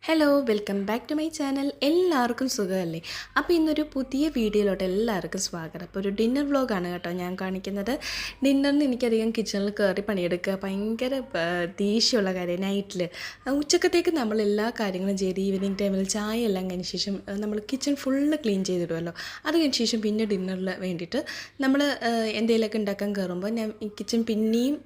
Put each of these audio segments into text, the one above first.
Hello welcome back to my channel. എല്ലാവർക്കും സുഖമല്ലേ? അപ്പോൾ ഇന്നൊരു പുതിയ വീഡിയോയിലോട്ട് എല്ലാവർക്കും സ്വാഗതം. അപ്പോൾ ഒരു ഡിന്നർ വ്ലോഗാണ് കേട്ടോ ഞാൻ കാണിക്കുന്നത്. ഡിന്നറിന് എനിക്കധികം കിച്ചണിൽ കയറി പണിയെടുക്കുക ഭയങ്കര ദേഷ്യമുള്ള കാര്യം. നൈറ്റിൽ ഉച്ചക്കത്തേക്ക് നമ്മൾ എല്ലാ കാര്യങ്ങളും ചെയ്ത് ഈവനിങ് ടൈമിൽ ചായ എല്ലാം കഴിഞ്ഞ ശേഷം നമ്മൾ കിച്ചൺ ഫുള്ള് ക്ലീൻ ചെയ്തിടുമല്ലോ. അത് കഴിഞ്ഞ ശേഷം പിന്നെ ഡിന്നറിൽ വേണ്ടിയിട്ട് നമ്മൾ എന്തെങ്കിലുമൊക്കെ ഉണ്ടാക്കാൻ കയറുമ്പോൾ ഞാൻ കിച്ചൺ പിന്നെയും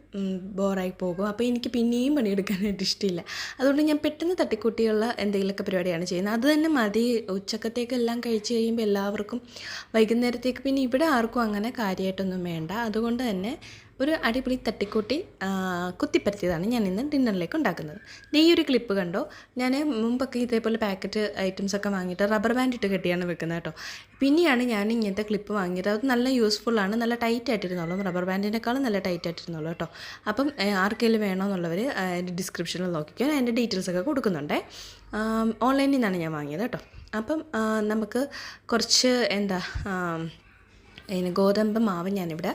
ബോറായി പോകും. അപ്പോൾ എനിക്ക് പിന്നെയും പണിയെടുക്കാനായിട്ട് ഇഷ്ടമില്ല. അതുകൊണ്ട് ഞാൻ പെട്ടെന്ന് തട്ടിക്കൂട്ടിയുള്ള എന്തെങ്കിലുമൊക്കെ പരിപാടിയാണ് ചെയ്യുന്നത്. അത് തന്നെ മതി. ഉച്ചക്കത്തേക്കെല്ലാം കഴിച്ച് കഴിയുമ്പോൾ എല്ലാവർക്കും വൈകുന്നേരത്തേക്ക് പിന്നെ ഇവിടെ ആർക്കും അങ്ങനെ കാര്യമായിട്ടൊന്നും വേണ്ട. അതുകൊണ്ട് തന്നെ ഒരു അടിപൊളി തട്ടിക്കൂട്ടി കുത്തിപ്പരത്തിയതാണ് ഞാൻ ഇന്ന് ഡിന്നറിലേക്ക് ഉണ്ടാക്കുന്നത്. ഈ ഒരു ക്ലിപ്പ് കണ്ടോ? ഞാൻ മുമ്പൊക്കെ ഇതേപോലെ പാക്കറ്റ് ഐറ്റംസൊക്കെ വാങ്ങിയിട്ട് റബ്ബർ ബാൻഡ് ഇട്ട് കെട്ടിയാണ് വെക്കുന്നത് കേട്ടോ. പിന്നെയാണ് ഞാൻ ഇങ്ങനത്തെ ക്ലിപ്പ് വാങ്ങിയത്. അത് നല്ല യൂസ്ഫുള്ളാണ്. നല്ല ടൈറ്റ് ആയിട്ടിരുന്നോളും. റബ്ബർ ബാൻഡിനേക്കാളും നല്ല ടൈറ്റ് ആയിട്ടിരുന്നോളൂ കേട്ടോ. അപ്പം ആർക്കെങ്കിലും വേണമെന്നുള്ളവർ അതിൻ്റെ ഡിസ്ക്രിപ്ഷനിൽ നോക്കിക്കോ. അതിൻ്റെ ഡീറ്റെയിൽസൊക്കെ കൊടുക്കുന്നുണ്ടേ. ഓൺലൈനിൽ നിന്നാണ് ഞാൻ വാങ്ങിയത് കേട്ടോ. അപ്പം നമുക്ക് കുറച്ച് അതിന് ഗോതമ്പ് മാവ് ഞാനിവിടെ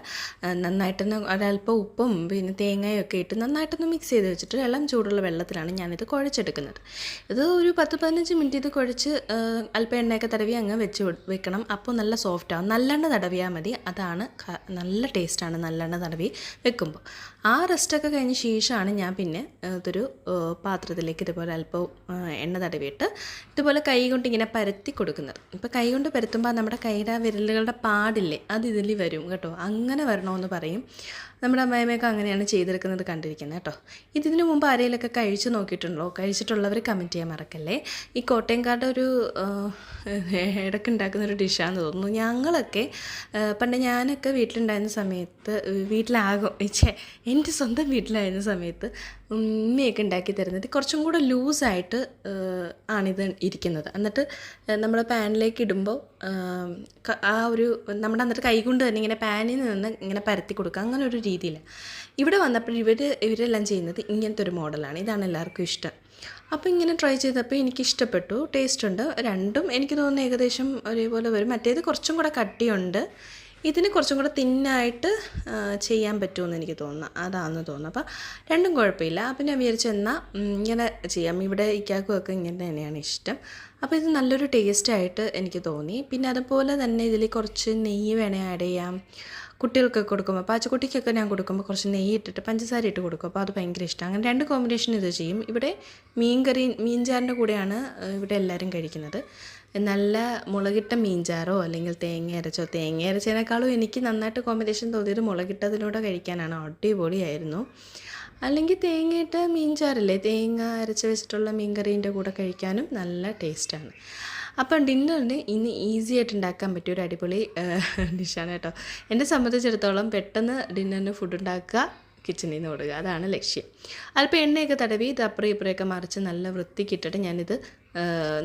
നന്നായിട്ടൊന്ന് ഒരല്പം ഉപ്പും പിന്നെ തേങ്ങയൊക്കെ ഇട്ട് നന്നായിട്ടൊന്ന് മിക്സ് ചെയ്ത് വെച്ചിട്ട് ഇളം ചൂടുള്ള വെള്ളത്തിലാണ് ഞാനിത് കുഴച്ചെടുക്കുന്നത്. ഇത് ഒരു 10-15 മിനിറ്റ് ഇത് കുഴച്ച് അല്പം എണ്ണയൊക്കെ തടവി അങ്ങ് വെക്കണം. അപ്പോൾ നല്ല സോഫ്റ്റാകും. നല്ലെണ്ണ തടവിയാൽ മതി. അതാണ് നല്ല ടേസ്റ്റാണ് നല്ലെണ്ണ തടവി വെക്കുമ്പോൾ. ആ റെസ്റ്റൊക്കെ കഴിഞ്ഞ ശേഷമാണ് ഞാൻ പിന്നെ ഇതൊരു പാത്രത്തിലേക്ക് ഇതുപോലെ അല്പം എണ്ണ തടവിയിട്ട് ഇതുപോലെ കൈ കൊണ്ട് ഇങ്ങനെ പരത്തി കൊടുക്കുന്നത്. ഇപ്പോൾ കൈ കൊണ്ട് പരത്തുമ്പോൾ നമ്മുടെ കൈയുടെ വിരലുകളുടെ പാടില്ലേ, അത് ഇതിൽ വരും കേട്ടോ. അങ്ങനെ വരണമെന്ന് പറയും. നമ്മുടെ അമ്മായിമ്മയൊക്കെ അങ്ങനെയാണ് ചെയ്തെടുക്കുന്നത് കണ്ടിരിക്കുന്നത് കേട്ടോ. ഇതിന് മുമ്പ് ആരെയിലൊക്കെ കഴിച്ച് നോക്കിയിട്ടുണ്ടോ? കഴിച്ചിട്ടുള്ളവർ കമൻറ്റ് ചെയ്യാൻ മറക്കല്ലേ. ഈ കോട്ടയംകാരുടെ ഒരു ഇടയ്ക്ക് ഉണ്ടാക്കുന്നൊരു ഡിഷാണെന്ന് തോന്നുന്നു. ഞങ്ങളൊക്കെ പണ്ട് ഞാനൊക്കെ വീട്ടിലുണ്ടായിരുന്ന സമയത്ത് എൻ്റെ സ്വന്തം വീട്ടിലായിരുന്ന സമയത്ത് ഉമ്മയൊക്കെ ഉണ്ടാക്കി തരുന്നത് കുറച്ചും കൂടെ ലൂസായിട്ട് ആണിത് ഇരിക്കുന്നത്. എന്നിട്ട് നമ്മൾ പാനിലേക്ക് ഇടുമ്പോൾ ആ ഒരു നമ്മുടെ എന്നിട്ട് കൈകൊണ്ട് തന്നെ ഇങ്ങനെ പാനിൽ നിന്ന് ഇങ്ങനെ പരത്തി കൊടുക്കുക. അങ്ങനെ ഒരു രീതിയില്ല. ഇവിടെ വന്നപ്പോൾ ഇവരെല്ലാം ചെയ്യുന്നത് ഇങ്ങനത്തെ ഒരു മോഡലാണ്. ഇതാണ് എല്ലാവർക്കും ഇഷ്ടം. അപ്പോൾ ഇങ്ങനെ ട്രൈ ചെയ്തപ്പോൾ എനിക്കിഷ്ടപ്പെട്ടു. ടേസ്റ്റ് ഉണ്ട്. രണ്ടും എനിക്ക് തോന്നുന്നു ഏകദേശം ഒരേപോലെ വരും. മറ്റേത് കുറച്ചും കൂടെ കട്ടിയുണ്ട്. ഇതിന് കുറച്ചും കൂടെ തിന്നായിട്ട് ചെയ്യാൻ പറ്റുമെന്ന് എനിക്ക് തോന്നുന്നു. അതാണെന്ന് തോന്നുന്നു. അപ്പോൾ രണ്ടും കുഴപ്പമില്ല. അപ്പോൾ ഞാൻ വിചാരിച്ചെന്നാൽ ഇങ്ങനെ ചെയ്യാം. ഇവിടെ ഇക്കാക്കുമൊക്കെ ഇങ്ങനെ തന്നെയാണ് ഇഷ്ടം. അപ്പോൾ ഇത് നല്ലൊരു ടേസ്റ്റായിട്ട് എനിക്ക് തോന്നി. പിന്നെ അതുപോലെ തന്നെ ഇതിൽ കുറച്ച് നെയ്യ് വേണേൽ ആഡ് ചെയ്യാം. കുട്ടികൾക്കൊക്കെ കൊടുക്കുമ്പോൾ പാച്ചക്കുട്ടിക്കൊക്കെ ഞാൻ കൊടുക്കുമ്പോൾ കുറച്ച് നെയ്യ് ഇട്ടിട്ട് പഞ്ചസാര ഇട്ട് കൊടുക്കും. അപ്പോൾ അത് ഭയങ്കര ഇഷ്ടമാണ്. അങ്ങനെ രണ്ട് കോമ്പിനേഷൻ ഇത് ചെയ്യും. ഇവിടെ മീൻചാറിൻ്റെ കൂടെയാണ് ഇവിടെ എല്ലാവരും കഴിക്കുന്നത്. നല്ല മുളകിട്ട മീൻചാറോ അല്ലെങ്കിൽ തേങ്ങ അരച്ചതിനേക്കാളും എനിക്ക് നന്നായിട്ട് കോമ്പിനേഷൻ തോന്നിയത് മുളകിട്ടതിലൂടെ കഴിക്കാനാണ്. അടിപൊളിയായിരുന്നു. അല്ലെങ്കിൽ തേങ്ങയിട്ട മീൻചാറില്ലേ, തേങ്ങ അരച്ച് വെച്ചിട്ടുള്ള മീൻകറീൻ്റെ കൂടെ കഴിക്കാനും നല്ല ടേസ്റ്റാണ്. അപ്പം ഡിന്നറിന് ഇനി ഈസി ആയിട്ട് ഉണ്ടാക്കാൻ പറ്റിയ ഒരു അടിപൊളി ഡിഷാണ് കേട്ടോ. എന്നെ സംബന്ധിച്ചിടത്തോളം പെട്ടെന്ന് ഡിന്നറിന് ഫുഡ് ഉണ്ടാക്കുക, കിച്ചണിൽ നിന്ന് കൊടുക്കുക, അതാണ് ലക്ഷ്യം. അല്പം എണ്ണയൊക്കെ തടവി ഇത് അപ്പുറം ഇപ്പുറമൊക്കെ മറിച്ച് നല്ല വൃത്തിക്കിട്ടിട്ട് ഞാനിത്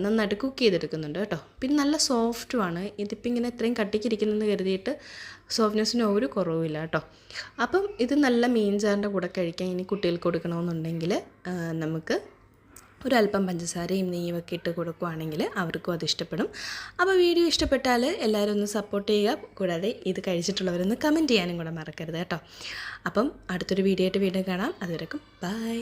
നന്നായിട്ട് കുക്ക് ചെയ്തെടുക്കുന്നുണ്ട് കേട്ടോ. പിന്നെ നല്ല സോഫ്റ്റുമാണ്. ഇതിപ്പോൾ ഇങ്ങനെ ഇത്രയും കട്ടിക്കിരിക്കുന്നതെന്ന് കരുതിയിട്ട് സോഫ്റ്റ്നെസ്സിന് ഒരു കുറവുമില്ല കേട്ടോ. അപ്പം ഇത് നല്ല മീൻചാറിൻ്റെ കൂടെ കഴിക്കാൻ ഇനി കുട്ടികൾക്ക് കൊടുക്കണമെന്നുണ്ടെങ്കിൽ നമുക്ക് ഒരല്പം പഞ്ചസാരയും നെയ്യുമൊക്കെ ഇട്ട് കൊടുക്കുകയാണെങ്കിൽ അവർക്കും അത് ഇഷ്ടപ്പെടും. അപ്പോൾ വീഡിയോ ഇഷ്ടപ്പെട്ടാൽ എല്ലാവരും ഒന്ന് സപ്പോർട്ട് ചെയ്യുക. കൂടാതെ ഇത് കഴിച്ചിട്ടുള്ളവരൊന്ന് കമൻറ്റ് ചെയ്യാനും കൂടെ മറക്കരുത് കേട്ടോ. അപ്പം അടുത്തൊരു വീഡിയോ ആയിട്ട് വീണ്ടും കാണാം. അതുവരെക്കും ബൈ.